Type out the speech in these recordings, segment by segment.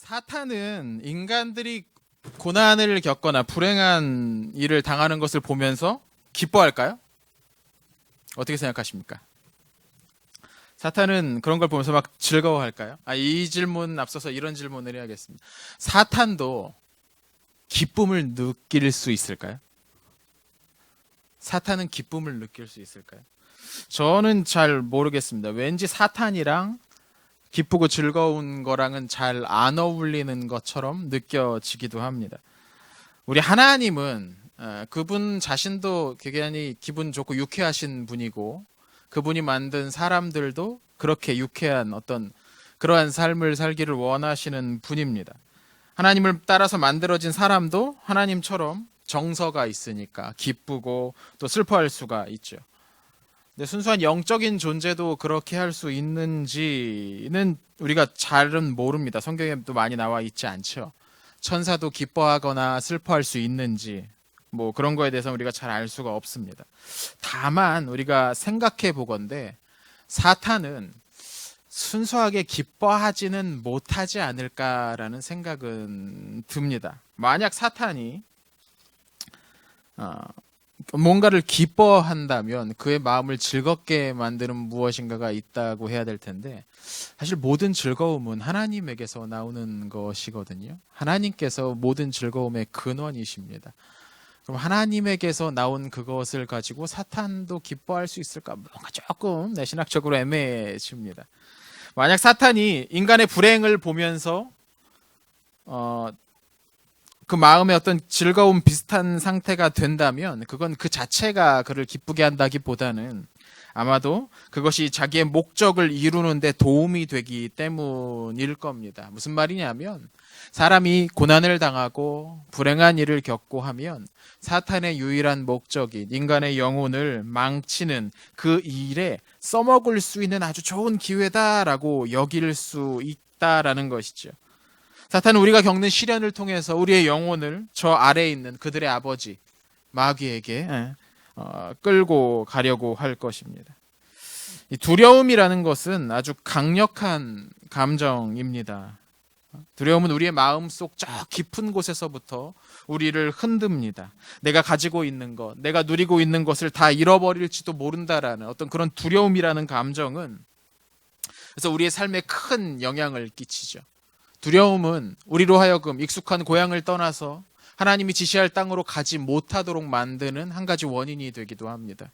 사탄은 인간들이 고난을 겪거나 불행한 일을 당하는 것을 보면서 기뻐할까요? 어떻게 생각하십니까? 사탄은 그런 걸 보면서 막 즐거워할까요? 이 질문 앞서서 이런 질문을 해야겠습니다. 사탄도 기쁨을 느낄 수 있을까요? 사탄은 기쁨을 느낄 수 있을까요? 저는 잘 모르겠습니다. 왠지 사탄이랑 기쁘고 즐거운 거랑은 잘 안 어울리는 것처럼 느껴지기도 합니다. 우리 하나님은 그분 자신도 굉장히 기분 좋고 유쾌하신 분이고 그분이 만든 사람들도 그렇게 유쾌한 어떤 그러한 삶을 살기를 원하시는 분입니다. 하나님을 따라서 만들어진 사람도 하나님처럼 정서가 있으니까 기쁘고 또 슬퍼할 수가 있죠. 근데 순수한 영적인 존재도 그렇게 할 수 있는지는 우리가 잘은 모릅니다. 성경에도 많이 나와 있지 않죠. 천사도 기뻐하거나 슬퍼할 수 있는지 뭐 그런 거에 대해서 우리가 잘 알 수가 없습니다. 다만 우리가 생각해 보건대 사탄은 순수하게 기뻐하지는 못하지 않을까라는 생각은 듭니다. 만약 사탄이 뭔가를 기뻐한다면 그의 마음을 즐겁게 만드는 무엇인가가 있다고 해야 될 텐데 사실 모든 즐거움은 하나님에게서 나오는 것이거든요. 하나님께서 모든 즐거움의 근원이십니다. 그럼 하나님에게서 나온 그것을 가지고 사탄도 기뻐할 수 있을까? 뭔가 조금 신학적으로 애매해집니다. 만약 사탄이 인간의 불행을 보면서 그 마음의 어떤 즐거움 비슷한 상태가 된다면 그건 그 자체가 그를 기쁘게 한다기보다는 아마도 그것이 자기의 목적을 이루는데 도움이 되기 때문일 겁니다. 무슨 말이냐면 사람이 고난을 당하고 불행한 일을 겪고 하면 사탄의 유일한 목적인 인간의 영혼을 망치는 그 일에 써먹을 수 있는 아주 좋은 기회다라고 여길 수 있다라는 것이죠. 사탄은 우리가 겪는 시련을 통해서 우리의 영혼을 저 아래에 있는 그들의 아버지 마귀에게 끌고 가려고 할 것입니다. 이 두려움이라는 것은 아주 강력한 감정입니다. 두려움은 우리의 마음속 저 깊은 곳에서부터 우리를 흔듭니다. 내가 가지고 있는 것, 내가 누리고 있는 것을 다 잃어버릴지도 모른다라는 어떤 그런 두려움이라는 감정은 그래서 우리의 삶에 큰 영향을 끼치죠. 두려움은 우리로 하여금 익숙한 고향을 떠나서 하나님이 지시할 땅으로 가지 못하도록 만드는 한 가지 원인이 되기도 합니다.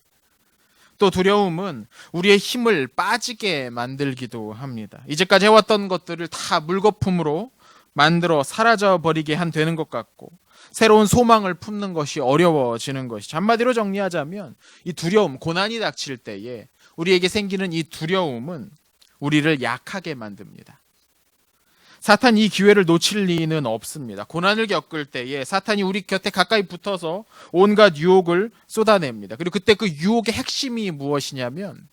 또 두려움은 우리의 힘을 빠지게 만들기도 합니다. 이제까지 해왔던 것들을 다 물거품으로 만들어 사라져 버리게 되는 것 같고 새로운 소망을 품는 것이 어려워지는 것이죠. 한마디로 정리하자면 이 두려움, 고난이 닥칠 때에 우리에게 생기는 이 두려움은 우리를 약하게 만듭니다. 사탄이 이 기회를 놓칠 리는 없습니다. 고난을 겪을 때에 사탄이 우리 곁에 가까이 붙어서 온갖 유혹을 쏟아냅니다. 그리고 그때 그 유혹의 핵심이 무엇이냐면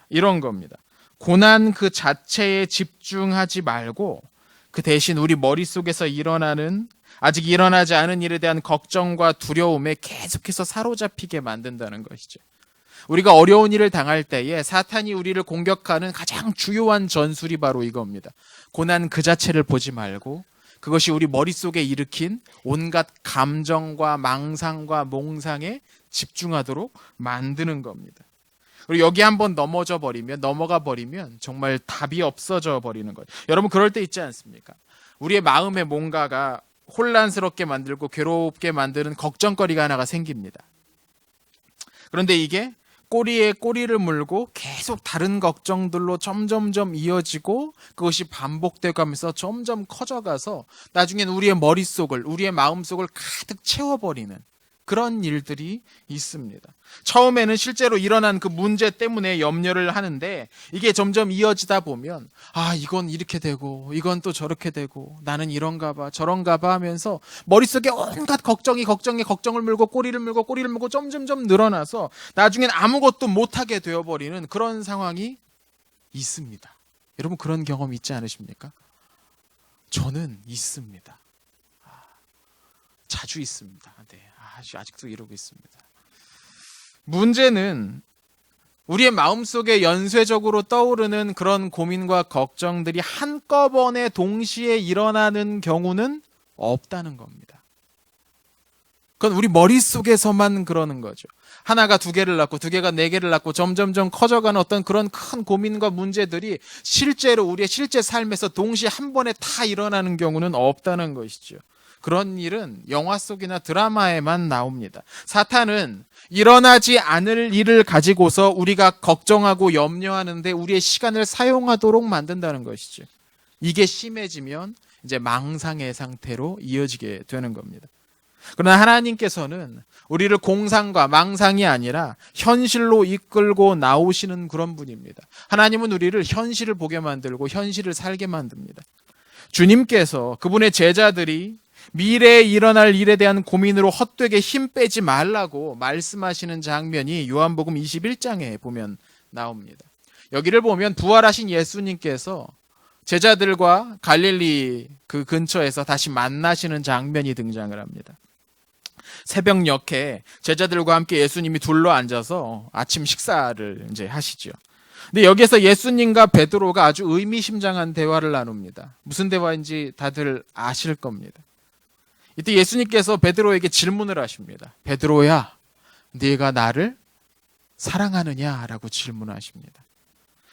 이런 겁니다. 고난 그 자체에 집중하지 말고 그 대신 우리 머릿속에서 일어나는 아직 일어나지 않은 일에 대한 걱정과 두려움에 계속해서 사로잡히게 만든다는 것이죠. 우리가 어려운 일을 당할 때에 사탄이 우리를 공격하는 가장 주요한 전술이 바로 이겁니다. 고난 그 자체를 보지 말고 그것이 우리 머릿속에 일으킨 온갖 감정과 망상과 몽상에 집중하도록 만드는 겁니다. 그리고 여기 한번 넘어가 버리면 정말 답이 없어져 버리는 거예요. 여러분 그럴 때 있지 않습니까? 우리의 마음에 뭔가가 혼란스럽게 만들고 괴롭게 만드는 걱정거리가 하나가 생깁니다. 그런데 이게 꼬리에 꼬리를 물고 계속 다른 걱정들로 점점점 이어지고 그것이 반복되어 가면서 점점 커져가서 나중엔 우리의 머릿속을 우리의 마음속을 가득 채워버리는 그런 일들이 있습니다. 처음에는 실제로 일어난 그 문제 때문에 염려를 하는데 이게 점점 이어지다 보면 이건 이렇게 되고 이건 또 저렇게 되고 나는 이런가 봐 저런가 봐 하면서 머릿속에 온갖 걱정을 물고 꼬리를 물고 점점점 늘어나서 나중엔 아무것도 못하게 되어버리는 그런 상황이 있습니다. 여러분 그런 경험 있지 않으십니까? 저는 있습니다. 자주 있습니다. 네, 아직도 이러고 있습니다. 문제는 우리의 마음속에 연쇄적으로 떠오르는 그런 고민과 걱정들이 한꺼번에 동시에 일어나는 경우는 없다는 겁니다. 그건 우리 머릿속에서만 그러는 거죠. 하나가 두 개를 낳고 두 개가 네 개를 낳고 점점점 커져가는 어떤 그런 큰 고민과 문제들이 실제로 우리의 실제 삶에서 동시에 한 번에 다 일어나는 경우는 없다는 것이죠. 그런 일은 영화 속이나 드라마에만 나옵니다. 사탄은 일어나지 않을 일을 가지고서 우리가 걱정하고 염려하는데 우리의 시간을 사용하도록 만든다는 것이죠. 이게 심해지면 이제 망상의 상태로 이어지게 되는 겁니다. 그러나 하나님께서는 우리를 공상과 망상이 아니라 현실로 이끌고 나오시는 그런 분입니다. 하나님은 우리를 현실을 보게 만들고 현실을 살게 만듭니다. 주님께서 그분의 제자들이 미래에 일어날 일에 대한 고민으로 헛되게 힘 빼지 말라고 말씀하시는 장면이 요한복음 21장에 보면 나옵니다. 여기를 보면 부활하신 예수님께서 제자들과 갈릴리 그 근처에서 다시 만나시는 장면이 등장을 합니다. 새벽녘에 제자들과 함께 예수님이 둘러 앉아서 아침 식사를 이제 하시죠. 근데 여기에서 예수님과 베드로가 아주 의미심장한 대화를 나눕니다. 무슨 대화인지 다들 아실 겁니다. 이때 예수님께서 베드로에게 질문을 하십니다. 베드로야, 네가 나를 사랑하느냐라고 질문하십니다.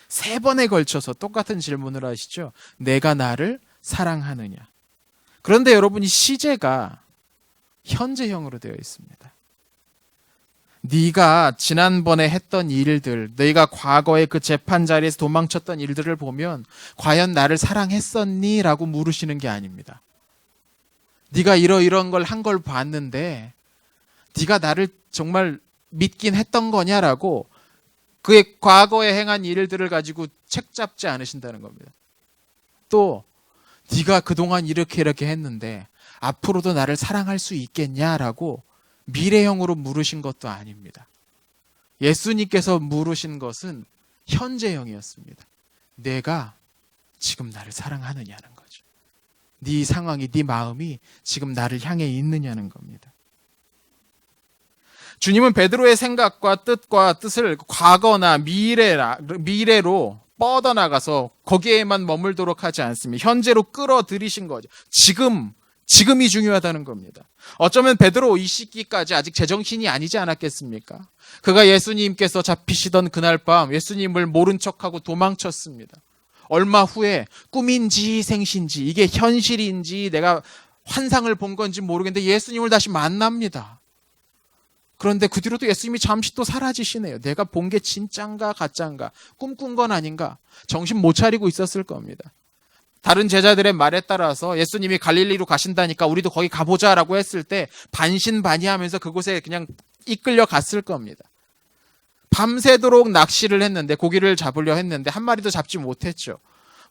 3번에 걸쳐서 똑같은 질문을 하시죠. 내가 나를 사랑하느냐. 그런데 여러분, 이 시제가 현재형으로 되어 있습니다. 네가 지난번에 했던 일들, 네가 과거에 그 재판 자리에서 도망쳤던 일들을 보면 과연 나를 사랑했었니? 라고 물으시는 게 아닙니다. 네가 이런 걸 한 걸 봤는데 네가 나를 정말 믿긴 했던 거냐라고 그의 과거에 행한 일들을 가지고 책 잡지 않으신다는 겁니다. 또 네가 그동안 이렇게 했는데 앞으로도 나를 사랑할 수 있겠냐라고 미래형으로 물으신 것도 아닙니다. 예수님께서 물으신 것은 현재형이었습니다. 내가 지금 나를 사랑하느냐는 거죠. 네 상황이, 네 마음이 지금 나를 향해 있느냐는 겁니다. 주님은 베드로의 생각과 뜻을 과거나 미래로 뻗어나가서 거기에만 머물도록 하지 않습니다. 현재로 끌어들이신 거죠. 지금이 중요하다는 겁니다. 어쩌면 베드로 이 시기까지 아직 제정신이 아니지 않았겠습니까? 그가 예수님께서 잡히시던 그날 밤 예수님을 모른 척하고 도망쳤습니다. 얼마 후에 꿈인지 생신지 이게 현실인지 내가 환상을 본 건지 모르겠는데 예수님을 다시 만납니다. 그런데 그 뒤로도 예수님이 잠시 또 사라지시네요. 내가 본 게 진짠가 가짠가, 꿈꾼 건 아닌가, 정신 못 차리고 있었을 겁니다. 다른 제자들의 말에 따라서 예수님이 갈릴리로 가신다니까 우리도 거기 가보자라고 했을 때 반신반의하면서 그곳에 그냥 이끌려 갔을 겁니다. 밤새도록 낚시를 했는데, 고기를 잡으려 했는데 한 마리도 잡지 못했죠.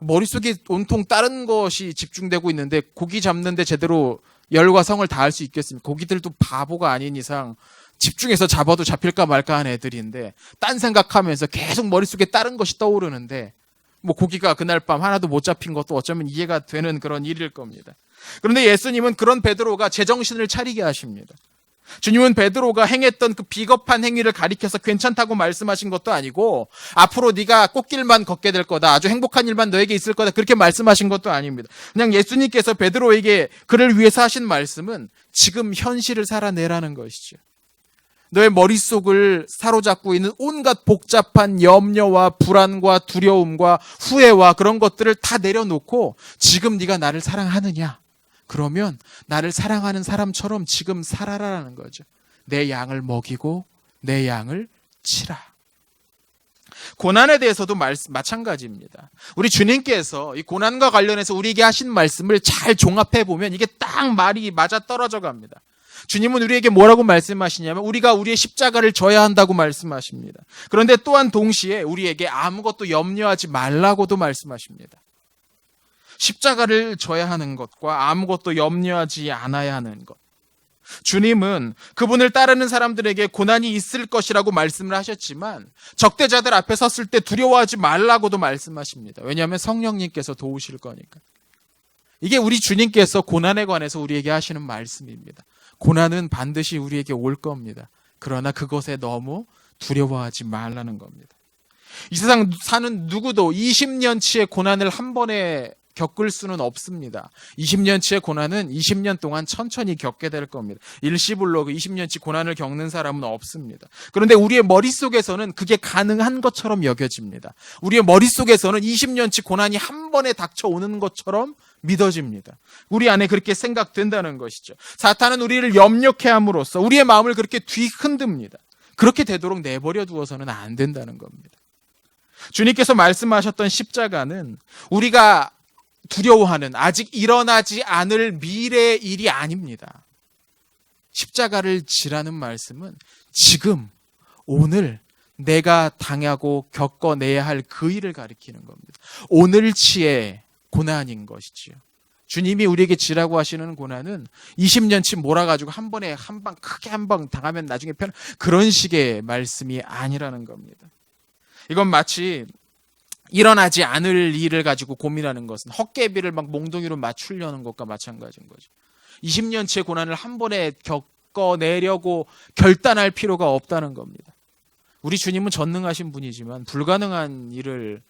머릿속에 온통 다른 것이 집중되고 있는데 고기 잡는데 제대로 열과 성을 다할 수 있겠습니까? 고기들도 바보가 아닌 이상 집중해서 잡아도 잡힐까 말까 하는 애들인데 딴 생각하면서 계속 머릿속에 다른 것이 떠오르는데 고기가 그날 밤 하나도 못 잡힌 것도 어쩌면 이해가 되는 그런 일일 겁니다. 그런데 예수님은 그런 베드로가 제정신을 차리게 하십니다. 주님은 베드로가 행했던 그 비겁한 행위를 가리켜서 괜찮다고 말씀하신 것도 아니고 앞으로 네가 꽃길만 걷게 될 거다, 아주 행복한 일만 너에게 있을 거다, 그렇게 말씀하신 것도 아닙니다. 그냥 예수님께서 베드로에게 그를 위해서 하신 말씀은 지금 현실을 살아내라는 것이죠. 너의 머릿속을 사로잡고 있는 온갖 복잡한 염려와 불안과 두려움과 후회와 그런 것들을 다 내려놓고 지금 네가 나를 사랑하느냐? 그러면 나를 사랑하는 사람처럼 지금 살아라라는 거죠. 내 양을 먹이고 내 양을 치라. 고난에 대해서도 마찬가지입니다. 우리 주님께서 이 고난과 관련해서 우리에게 하신 말씀을 잘 종합해 보면 이게 딱 말이 맞아 떨어져 갑니다. 주님은 우리에게 뭐라고 말씀하시냐면 우리가 우리의 십자가를 져야 한다고 말씀하십니다. 그런데 또한 동시에 우리에게 아무것도 염려하지 말라고도 말씀하십니다. 십자가를 져야 하는 것과 아무것도 염려하지 않아야 하는 것. 주님은 그분을 따르는 사람들에게 고난이 있을 것이라고 말씀을 하셨지만 적대자들 앞에 섰을 때 두려워하지 말라고도 말씀하십니다. 왜냐하면 성령님께서 도우실 거니까. 이게 우리 주님께서 고난에 관해서 우리에게 하시는 말씀입니다. 고난은 반드시 우리에게 올 겁니다. 그러나 그것에 너무 두려워하지 말라는 겁니다. 이 세상 사는 누구도 20년치의 고난을 한 번에 겪을 수는 없습니다. 20년치의 고난은 20년 동안 천천히 겪게 될 겁니다. 일시불로 그 20년치 고난을 겪는 사람은 없습니다. 그런데 우리의 머릿속에서는 그게 가능한 것처럼 여겨집니다. 우리의 머릿속에서는 20년치 고난이 한 번에 닥쳐오는 것처럼 믿어집니다. 우리 안에 그렇게 생각된다는 것이죠. 사탄은 우리를 염려케 함으로써 우리의 마음을 그렇게 뒤흔듭니다. 그렇게 되도록 내버려 두어서는 안 된다는 겁니다. 주님께서 말씀하셨던 십자가는 우리가 두려워하는 아직 일어나지 않을 미래의 일이 아닙니다. 십자가를 지라는 말씀은 지금 오늘 내가 당하고 겪어내야 할 그 일을 가리키는 겁니다. 오늘치의 고난인 것이지요. 주님이 우리에게 지라고 하시는 고난은 20년치 몰아가지고 한 번에 한 방 크게 한 방 당하면 나중에 편 그런 식의 말씀이 아니라는 겁니다. 이건 마치 일어나지 않을 일을 가지고 고민하는 것은 헛개비를 막 몽둥이로 맞추려는 것과 마찬가지인 거죠. 20년치의 고난을 한 번에 겪어내려고 결단할 필요가 없다는 겁니다. 우리 주님은 전능하신 분이지만 불가능한 일을,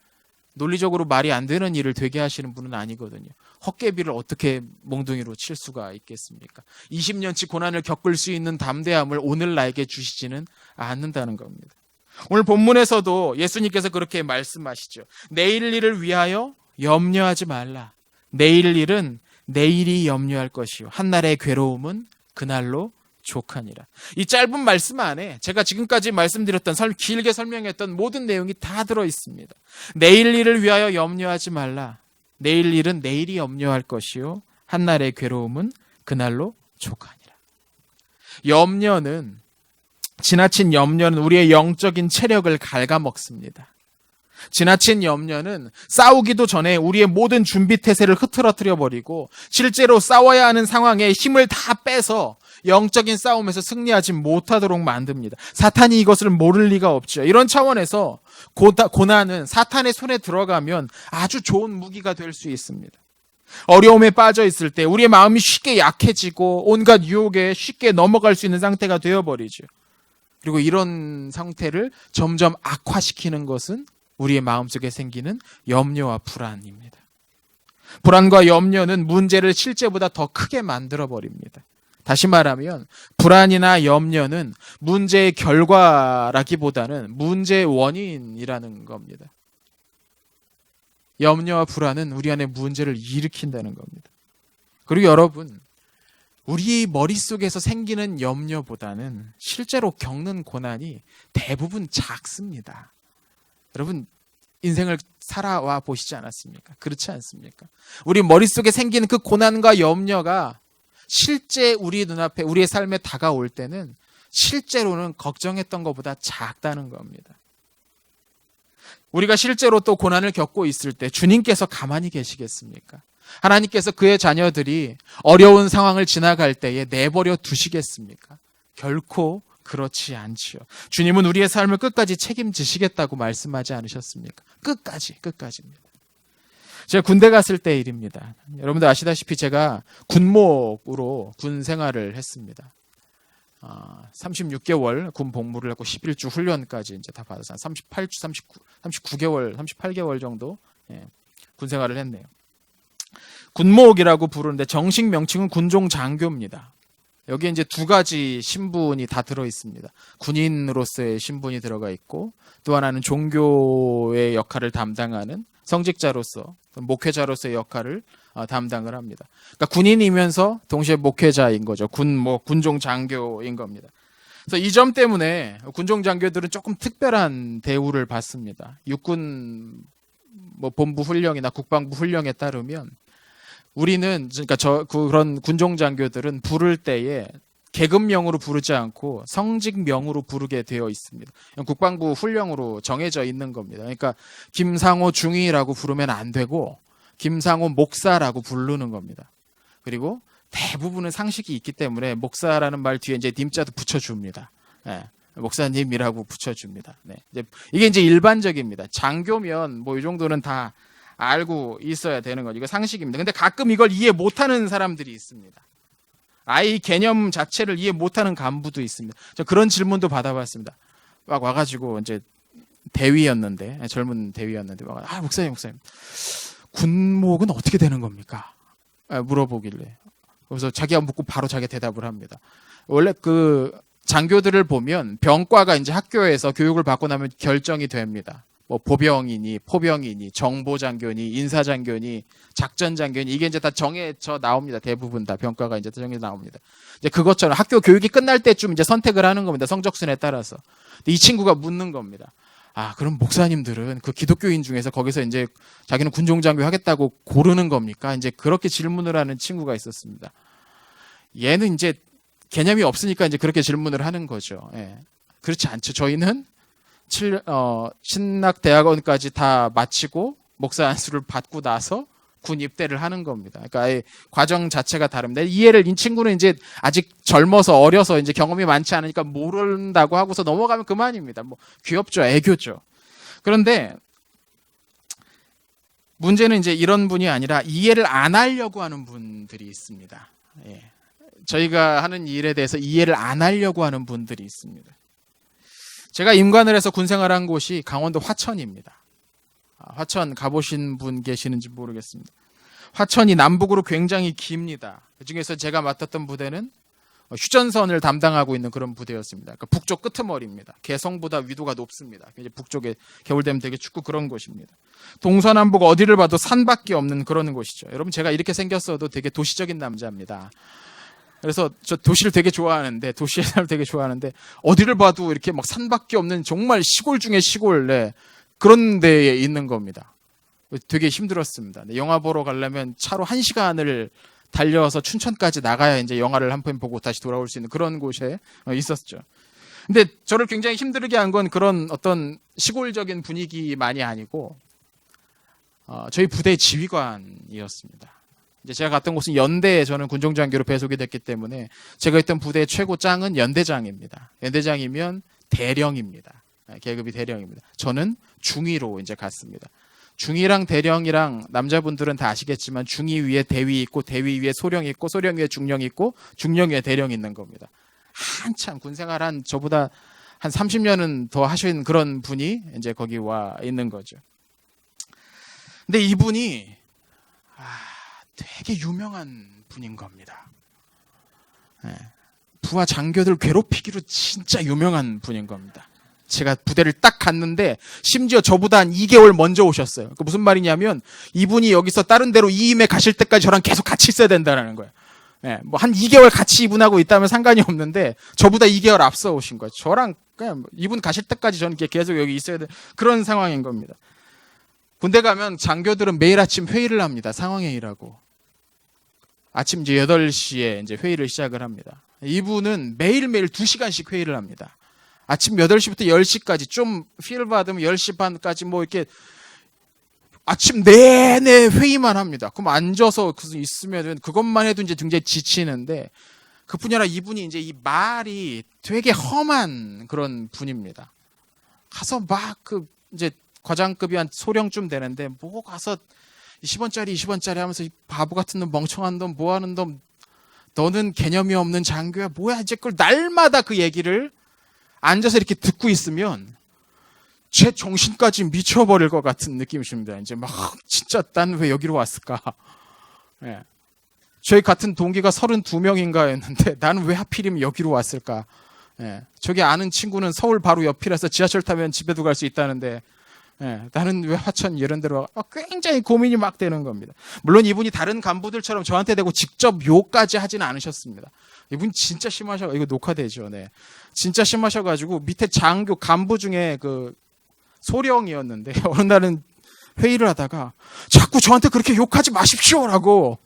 논리적으로 말이 안 되는 일을 되게 하시는 분은 아니거든요. 헛개비를 어떻게 몽둥이로 칠 수가 있겠습니까? 20년치 고난을 겪을 수 있는 담대함을 오늘 나에게 주시지는 않는다는 겁니다. 오늘 본문에서도 예수님께서 그렇게 말씀하시죠. 내일 일을 위하여 염려하지 말라. 내일 일은 내일이 염려할 것이요 한날의 괴로움은 그날로 족하니라. 이 짧은 말씀 안에 제가 지금까지 말씀드렸던 길게 설명했던 모든 내용이 다 들어 있습니다. 내일 일을 위하여 염려하지 말라. 내일 일은 내일이 염려할 것이요 한날의 괴로움은 그날로 족하니라. 지나친 염려는 우리의 영적인 체력을 갉아먹습니다. 지나친 염려는 싸우기도 전에 우리의 모든 준비 태세를 흐트러뜨려 버리고 실제로 싸워야 하는 상황에 힘을 다 빼서 영적인 싸움에서 승리하지 못하도록 만듭니다. 사탄이 이것을 모를 리가 없죠. 이런 차원에서 고난은 사탄의 손에 들어가면 아주 좋은 무기가 될 수 있습니다. 어려움에 빠져 있을 때 우리의 마음이 쉽게 약해지고 온갖 유혹에 쉽게 넘어갈 수 있는 상태가 되어버리죠. 그리고 이런 상태를 점점 악화시키는 것은 우리의 마음속에 생기는 염려와 불안입니다. 불안과 염려는 문제를 실제보다 더 크게 만들어버립니다. 다시 말하면 불안이나 염려는 문제의 결과라기보다는 문제의 원인이라는 겁니다. 염려와 불안은 우리 안에 문제를 일으킨다는 겁니다. 그리고 여러분, 우리 머릿속에서 생기는 염려보다는 실제로 겪는 고난이 대부분 작습니다. 여러분, 인생을 살아와 보시지 않았습니까? 그렇지 않습니까? 우리 머릿속에 생기는 그 고난과 염려가 실제 우리 눈앞에 우리의 삶에 다가올 때는 실제로는 걱정했던 것보다 작다는 겁니다. 우리가 실제로 또 고난을 겪고 있을 때 주님께서 가만히 계시겠습니까? 하나님께서 그의 자녀들이 어려운 상황을 지나갈 때에 내버려 두시겠습니까? 결코 그렇지 않지요. 주님은 우리의 삶을 끝까지 책임지시겠다고 말씀하지 않으셨습니까? 끝까지입니다. 제가 군대 갔을 때 일입니다. 여러분들 아시다시피 제가 군목으로 군 생활을 했습니다. 36개월 군 복무를 했고 11주 훈련까지 이제 다 받아서 38개월 정도 군 생활을 했네요. 군목이라고 부르는데 정식 명칭은 군종 장교입니다. 여기에 이제 두 가지 신분이 다 들어 있습니다. 군인으로서의 신분이 들어가 있고 또 하나는 종교의 역할을 담당하는 성직자로서 목회자로서의 역할을 담당을 합니다. 그러니까 군인이면서 동시에 목회자인 거죠. 군종 장교인 겁니다. 그래서 이 점 때문에 군종 장교들은 조금 특별한 대우를 받습니다. 육군 본부 훈령이나 국방부 훈령에 따르면 우리는 그러니까 그런 군종 장교들은 부를 때에 계급명으로 부르지 않고 성직명으로 부르게 되어 있습니다. 국방부 훈령으로 정해져 있는 겁니다. 그러니까 김상호 중위라고 부르면 안 되고 김상호 목사라고 부르는 겁니다. 그리고 대부분은 상식이 있기 때문에 목사라는 말 뒤에 이제 님자도 붙여줍니다. 네, 목사님이라고 붙여줍니다. 네, 이게 이제 일반적입니다. 장교면 뭐 이 정도는 다 알고 있어야 되는 거죠. 이거 상식입니다. 근데 가끔 이걸 이해 못하는 사람들이 있습니다. 아예 이 개념 자체를 이해 못하는 간부도 있습니다. 저 그런 질문도 받아봤습니다. 막 와가지고 이제 대위였는데, 젊은 대위였는데 막 목사님 군목은 어떻게 되는 겁니까? 물어보길래, 그래서 자기가 묻고 바로 자기가 대답을 합니다. 원래 그 장교들을 보면 병과가 이제 학교에서 교육을 받고 나면 결정이 됩니다. 뭐 보병이니 포병이니 정보장교니 인사장교니 작전장교니 이게 이제 다 정해져 나옵니다. 대부분 다 병과가 이제 정해져 나옵니다. 이제 그것처럼 학교 교육이 끝날 때쯤 이제 선택을 하는 겁니다. 성적순에 따라서. 근데 이 친구가 묻는 겁니다. 그럼 목사님들은 그 기독교인 중에서 거기서 이제 자기는 군종장교 하겠다고 고르는 겁니까? 이제 그렇게 질문을 하는 친구가 있었습니다. 얘는 이제 개념이 없으니까 이제 그렇게 질문을 하는 거죠. 예. 그렇지 않죠. 저희는 신학대학원까지 다 마치고 목사 안수를 받고 나서 군 입대를 하는 겁니다. 그러니까 과정 자체가 다릅니다. 이해를, 이 친구는 이제 아직 젊어서 어려서 이제 경험이 많지 않으니까 모른다고 하고서 넘어가면 그만입니다. 뭐 귀엽죠, 애교죠. 그런데 문제는 이제 이런 분이 아니라 이해를 안 하려고 하는 분들이 있습니다. 예. 저희가 하는 일에 대해서 이해를 안 하려고 하는 분들이 있습니다. 제가 임관을 해서 군 생활한 곳이 강원도 화천입니다. 화천 가보신 분 계시는지 모르겠습니다. 화천이 남북으로 굉장히 깁니다. 그중에서 제가 맡았던 부대는 휴전선을 담당하고 있는 그런 부대였습니다. 그러니까 북쪽 끄트머리입니다. 개성보다 위도가 높습니다. 이제 북쪽에 겨울 되면 되게 춥고 그런 곳입니다. 동서남북 어디를 봐도 산밖에 없는 그런 곳이죠. 여러분, 제가 이렇게 생겼어도 되게 도시적인 남자입니다. 그래서 저 도시를 되게 좋아하는데, 도시의 삶을 되게 좋아하는데, 어디를 봐도 이렇게 막 산밖에 없는 정말 시골 중에 시골, 네, 그런 데에 있는 겁니다. 되게 힘들었습니다. 영화 보러 가려면 차로 1시간을 달려서 춘천까지 나가야 이제 영화를 한 편 보고 다시 돌아올 수 있는 그런 곳에 있었죠. 근데 저를 굉장히 힘들게 한 건 그런 어떤 시골적인 분위기만이 아니고, 저희 부대의 지휘관이었습니다. 이제 제가 갔던 곳은 연대에 저는 군종장교로 배속이 됐기 때문에 제가 있던 부대의 최고 짱은 연대장입니다. 연대장이면 대령입니다. 계급이 대령입니다. 저는 중위로 이제 갔습니다. 중위랑 대령이랑 남자분들은 다 아시겠지만 중위 위에 대위 있고 대위 위에 소령이 있고 소령 위에 중령이 있고 중령 위에 대령이 있는 겁니다. 한참 군생활한 저보다 한 30년은 더 하신 그런 분이 이제 거기 와 있는 거죠. 근데 이분이 되게 유명한 분인 겁니다. 부하 장교들 괴롭히기로 진짜 유명한 분인 겁니다. 제가 부대를 딱 갔는데 심지어 저보다 한 2개월 먼저 오셨어요. 그 무슨 말이냐면 이분이 여기서 다른 데로 이임에 가실 때까지 저랑 계속 같이 있어야 된다는 거예요. 뭐 한 2개월 같이 이분하고 있다면 상관이 없는데 저보다 2개월 앞서 오신 거예요. 저랑 그냥 이분 가실 때까지 저는 계속 여기 있어야 돼. 그런 상황인 겁니다. 군대 가면 장교들은 매일 아침 회의를 합니다. 상황회의라고. 아침 이제 8시에 이제 회의를 시작을 합니다. 이분은 매일매일 2시간씩 회의를 합니다. 아침 8시부터 10시까지 좀 필 받으면 10시 반까지 뭐 이렇게 아침 내내 회의만 합니다. 그럼 앉아서 있으면 그것만 해도 이제 굉장히 지치는데 그뿐이 아니라 이분이 이제 이 말이 되게 험한 그런 분입니다. 가서 막 이제 과장급이 한 소령쯤 되는데 뭐 가서 20원짜리 하면서 이 바보 같은 놈, 멍청한 놈, 뭐 하는 놈, 너는 개념이 없는 장교야, 뭐야, 이제 그걸 날마다 그 얘기를 앉아서 이렇게 듣고 있으면 제 정신까지 미쳐버릴 것 같은 느낌이 듭니다. 이제 막 진짜 난 왜 여기로 왔을까? 예. 저희 같은 동기가 32명인가였는데 나는 왜 하필이면 여기로 왔을까? 예. 저기 아는 친구는 서울 바로 옆이라서 지하철 타면 집에도 갈 수 있다는데 나는 왜 화천 이런 데로 굉장히 고민이 막 되는 겁니다. 물론 이분이 다른 간부들처럼 저한테 대고 직접 욕까지 하지는 않으셨습니다. 이분 진짜 심하셔. 이거 녹화되죠. 네. 진짜 심하셔가지고 밑에 장교 간부 중에 그 소령이었는데 어느 날은 회의를 하다가 자꾸 저한테 그렇게 욕하지 마십시오라고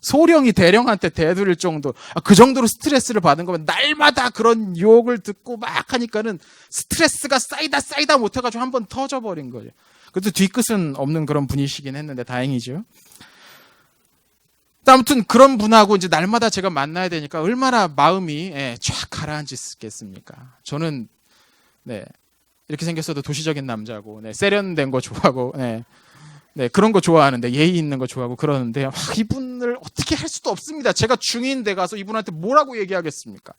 소령이 대령한테 대들을 정도, 그 정도로 스트레스를 받은 거면 날마다 그런 욕을 듣고 막 하니까는 스트레스가 쌓이다 못해가지고 한번 터져버린 거죠. 그래도 뒤끝은 없는 그런 분이시긴 했는데 다행이죠. 아무튼 그런 분하고 이제 날마다 제가 만나야 되니까 얼마나 마음이 쫙 가라앉았겠습니까? 저는 이렇게 생겼어도 도시적인 남자고 세련된 거 좋아하고 그런 거 좋아하는데 예의 있는 거 좋아하고 그러는데 이분을 어떻게 할 수도 없습니다. 제가 중위인데 가서 이분한테 뭐라고 얘기하겠습니까?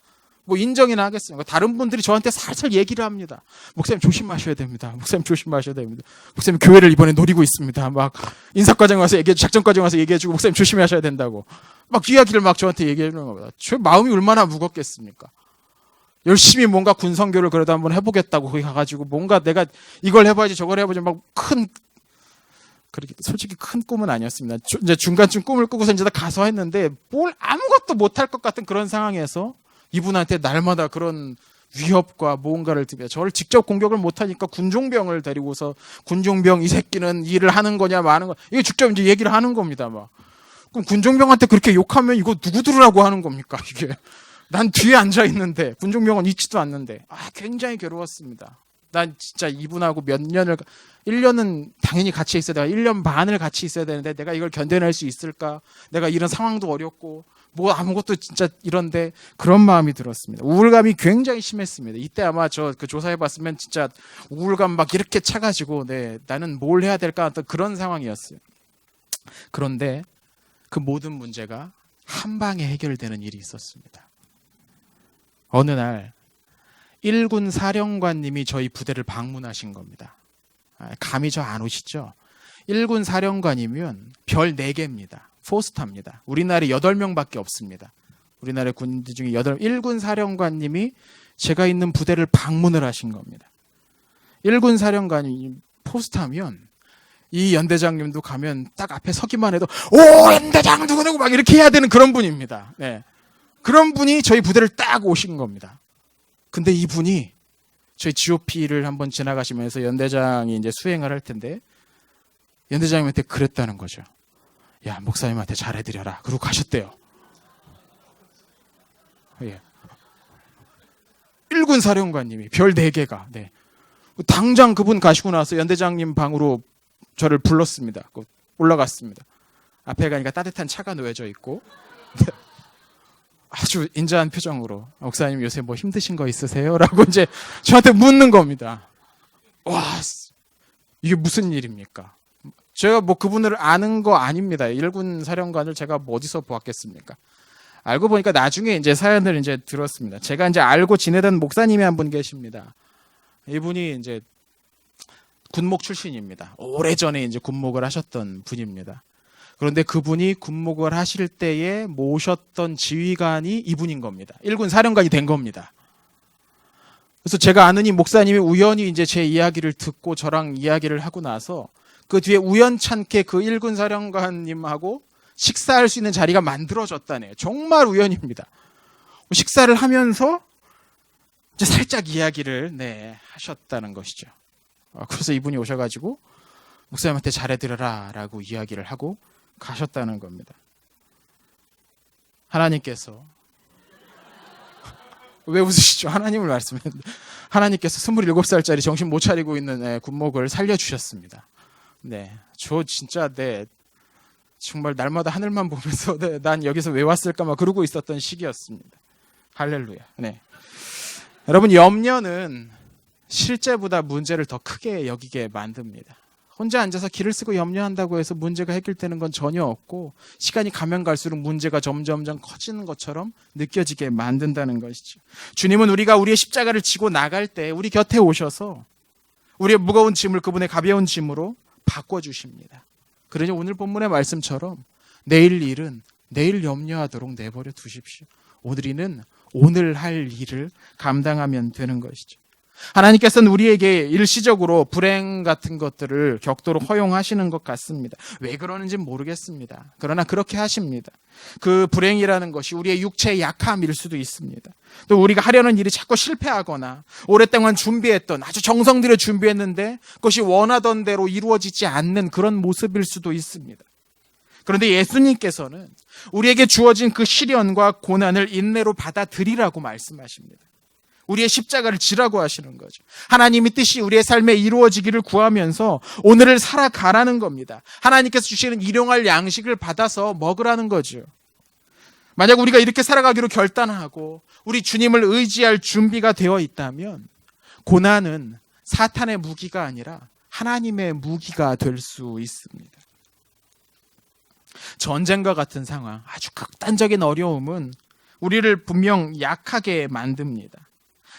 뭐 인정이나 하겠습니까? 다른 분들이 저한테 살살 얘기를 합니다. 목사님 조심하셔야 됩니다. 목사님 조심하셔야 됩니다. 목사님 교회를 이번에 노리고 있습니다. 막 인사과정 와서 얘기해, 작전과정 와서 얘기해주고 목사님 조심하셔야 된다고 막 이야기를 막 저한테 얘기해 주는 겁니다. 제 마음이 얼마나 무겁겠습니까? 열심히 뭔가 군성교를 그래도 한번 해보겠다고 거기 가가지고 뭔가 내가 이걸 해봐야지 저걸 해봐야지 그렇게 솔직히 큰 꿈은 아니었습니다. 이제 중간쯤 꿈을 꾸고서 이제 가서 했는데 뭘 아무것도 못할 것 같은 그런 상황에서 이분한테 날마다 그런 위협과 뭔가를 드려 저를 직접 공격을 못하니까 군종병을 데리고서 군종병 이 새끼는 일을 하는 거냐 마는 거 이게 직접 이제 얘기를 하는 겁니다. 막 그럼 군종병한테 그렇게 욕하면 이거 누구 들으라고 하는 겁니까? 이게 난 뒤에 앉아 있는데 군종병은 있지도 않는데 굉장히 괴로웠습니다. 난 진짜 이분하고 몇 년을 1년은 당연히 같이 있어야 돼. 1년 반을 같이 있어야 되는데 내가 이걸 견뎌낼 수 있을까? 내가 이런 상황도 어렵고 뭐 아무것도 진짜 이런데 그런 마음이 들었습니다. 우울감이 굉장히 심했습니다. 이때 아마 저 그 조사해봤으면 진짜 우울감 막 이렇게 차가지고 나는 뭘 해야 될까 하던 그런 상황이었어요. 그런데 그 모든 문제가 한 방에 해결되는 일이 있었습니다. 어느 날 1군 사령관님이 저희 부대를 방문하신 겁니다. 감히 저 안 오시죠? 1군 사령관이면 별 4개입니다. 포스터입니다. 우리나라에 8명밖에 없습니다. 우리나라 군대 중에 1군 사령관님이 제가 있는 부대를 방문을 하신 겁니다. 1군 사령관이 포스터면 이 연대장님도 가면 딱 앞에 서기만 해도 오 연대장 누구누구 막 이렇게 해야 되는 그런 분입니다. 네. 그런 분이 저희 부대를 딱 오신 겁니다. 근데 이분이 저희 GOP를 한번 지나가시면서 연대장이 이제 수행을 할 텐데 연대장님한테 그랬다는 거죠. 야, 목사님한테 잘해드려라. 그러고 가셨대요. 예. 1군 사령관님이 별 4개가. 네. 당장 그분 가시고 나서 연대장님 방으로 저를 불렀습니다. 올라갔습니다. 앞에 가니까 따뜻한 차가 놓여져 있고 아주 인자한 표정으로 목사님 요새 뭐 힘드신 거 있으세요? 라고 이제 저한테 묻는 겁니다. 와, 이게 무슨 일입니까? 제가 뭐 그분을 아는 거 아닙니다. 1군 사령관을 제가 뭐 어디서 보았겠습니까? 알고 보니까 나중에 이제 사연을 이제 들었습니다. 제가 이제 알고 지내던 목사님이 한 분 계십니다. 이분이 이제 군목 출신입니다. 오래전에 이제 군목을 하셨던 분입니다. 그런데 그분이 군목을 하실 때에 모셨던 지휘관이 이분인 겁니다. 1군 사령관이 된 겁니다. 그래서 제가 아는 이 목사님이 우연히 이제 제 이야기를 듣고 저랑 이야기를 하고 나서 그 뒤에 우연찮게 그 1군 사령관님하고 식사할 수 있는 자리가 만들어졌다네요. 정말 우연입니다. 식사를 하면서 이제 살짝 이야기를 하셨다는 것이죠. 그래서 이분이 오셔가지고 목사님한테 잘해드려라 라고 이야기를 하고 가셨다는 겁니다. 하나님께서 왜 웃으시죠? 하나님을 말씀했는데 하나님께서 27살짜리 정신 못 차리고 있는 군목을 살려주셨습니다. 네, 저 진짜 정말 날마다 하늘만 보면서 난 여기서 왜 왔을까 막 그러고 있었던 시기였습니다. 할렐루야. 네. 여러분, 염려는 실제보다 문제를 더 크게 여기게 만듭니다. 혼자 앉아서 길을 쓰고 염려한다고 해서 문제가 해결되는 건 전혀 없고 시간이 가면 갈수록 문제가 점점점 커지는 것처럼 느껴지게 만든다는 것이죠. 주님은 우리가 우리의 십자가를 지고 나갈 때 우리 곁에 오셔서 우리의 무거운 짐을 그분의 가벼운 짐으로 바꿔주십니다. 그러니 오늘 본문의 말씀처럼 내일 일은 내일 염려하도록 내버려 두십시오. 오늘이는 오늘 할 일을 감당하면 되는 것이죠. 하나님께서는 우리에게 일시적으로 불행 같은 것들을 겪도록 허용하시는 것 같습니다. 왜 그러는지는 모르겠습니다. 그러나 그렇게 하십니다. 그 불행이라는 것이 우리의 육체의 약함일 수도 있습니다. 또 우리가 하려는 일이 자꾸 실패하거나 오랫동안 준비했던 아주 정성 들여 준비했는데 그것이 원하던 대로 이루어지지 않는 그런 모습일 수도 있습니다. 그런데 예수님께서는 우리에게 주어진 그 시련과 고난을 인내로 받아들이라고 말씀하십니다. 우리의 십자가를 지라고 하시는 거죠. 하나님의 뜻이 우리의 삶에 이루어지기를 구하면서 오늘을 살아가라는 겁니다. 하나님께서 주시는 일용할 양식을 받아서 먹으라는 거죠. 만약 우리가 이렇게 살아가기로 결단하고 우리 주님을 의지할 준비가 되어 있다면 고난은 사탄의 무기가 아니라 하나님의 무기가 될 수 있습니다. 전쟁과 같은 상황, 아주 극단적인 어려움은 우리를 분명 약하게 만듭니다.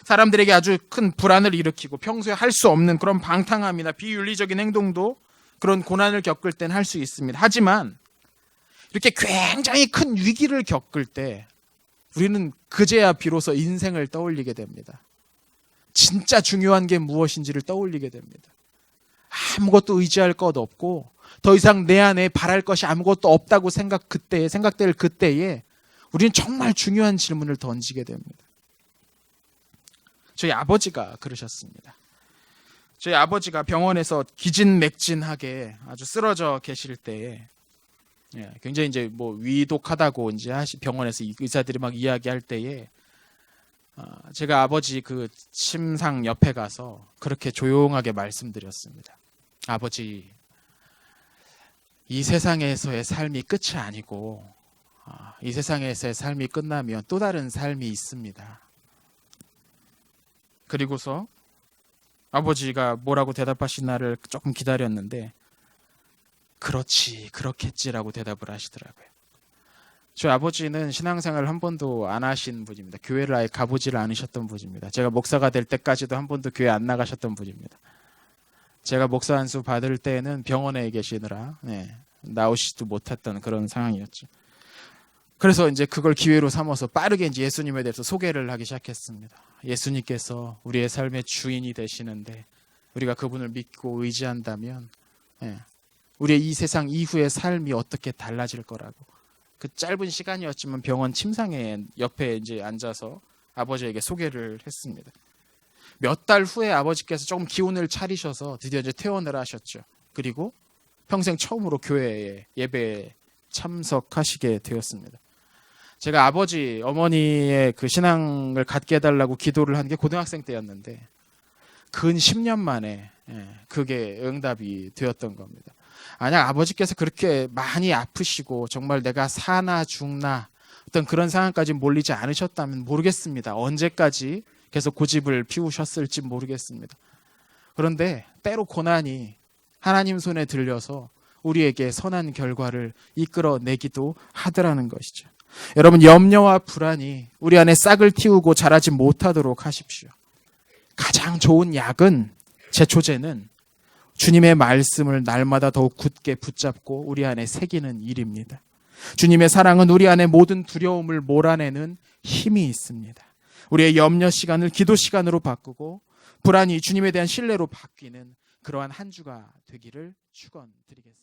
사람들에게 아주 큰 불안을 일으키고 평소에 할 수 없는 그런 방탕함이나 비윤리적인 행동도 그런 고난을 겪을 땐 할 수 있습니다. 하지만 이렇게 굉장히 큰 위기를 겪을 때 우리는 그제야 비로소 인생을 떠올리게 됩니다. 진짜 중요한 게 무엇인지를 떠올리게 됩니다. 아무것도 의지할 것 없고 더 이상 내 안에 바랄 것이 아무것도 없다고 생각될 그때에 우리는 정말 중요한 질문을 던지게 됩니다. 저희 아버지가 그러셨습니다. 저희 아버지가 병원에서 기진맥진하게 아주 쓰러져 계실 때에 굉장히 이제 뭐 위독하다고 이제 병원에서 의사들이 막 이야기할 때에 제가 아버지 그 침상 옆에 가서 그렇게 조용하게 말씀드렸습니다. 아버지, 이 세상에서의 삶이 끝이 아니고 이 세상에서의 삶이 끝나면 또 다른 삶이 있습니다. 그리고서 아버지가 뭐라고 대답하시나를 조금 기다렸는데 그렇지, 그렇겠지라고 대답을 하시더라고요. 저희 아버지는 신앙생활을 한 번도 안 하신 분입니다. 교회를 아예 가보지를 않으셨던 분입니다. 제가 목사가 될 때까지도 한 번도 교회 안 나가셨던 분입니다. 제가 목사 안수 받을 때는 병원에 계시느라 나오시지도 못했던 그런 상황이었죠. 그래서 이제 그걸 기회로 삼아서 빠르게 이제 예수님에 대해서 소개를 하기 시작했습니다. 예수님께서 우리의 삶의 주인이 되시는데 우리가 그분을 믿고 의지한다면 우리의 이 세상 이후의 삶이 어떻게 달라질 거라고. 그 짧은 시간이었지만 병원 침상에 옆에 이제 앉아서 아버지에게 소개를 했습니다. 몇 달 후에 아버지께서 조금 기운을 차리셔서 드디어 이제 퇴원을 하셨죠. 그리고 평생 처음으로 교회에 예배에 참석하시게 되었습니다. 제가 아버지, 어머니의 그 신앙을 갖게 해달라고 기도를 한 게 고등학생 때였는데 근 10년 만에 그게 응답이 되었던 겁니다. 만약 아버지께서 그렇게 많이 아프시고 정말 내가 사나 죽나 어떤 그런 상황까지 몰리지 않으셨다면 모르겠습니다. 언제까지 계속 고집을 피우셨을지 모르겠습니다. 그런데 때로 고난이 하나님 손에 들려서 우리에게 선한 결과를 이끌어내기도 하더라는 것이죠. 여러분, 염려와 불안이 우리 안에 싹을 틔우고 자라지 못하도록 하십시오. 가장 좋은 약은, 제초제는 주님의 말씀을 날마다 더욱 굳게 붙잡고 우리 안에 새기는 일입니다. 주님의 사랑은 우리 안에 모든 두려움을 몰아내는 힘이 있습니다. 우리의 염려 시간을 기도 시간으로 바꾸고 불안이 주님에 대한 신뢰로 바뀌는 그러한 한 주가 되기를 축원드리겠습니다.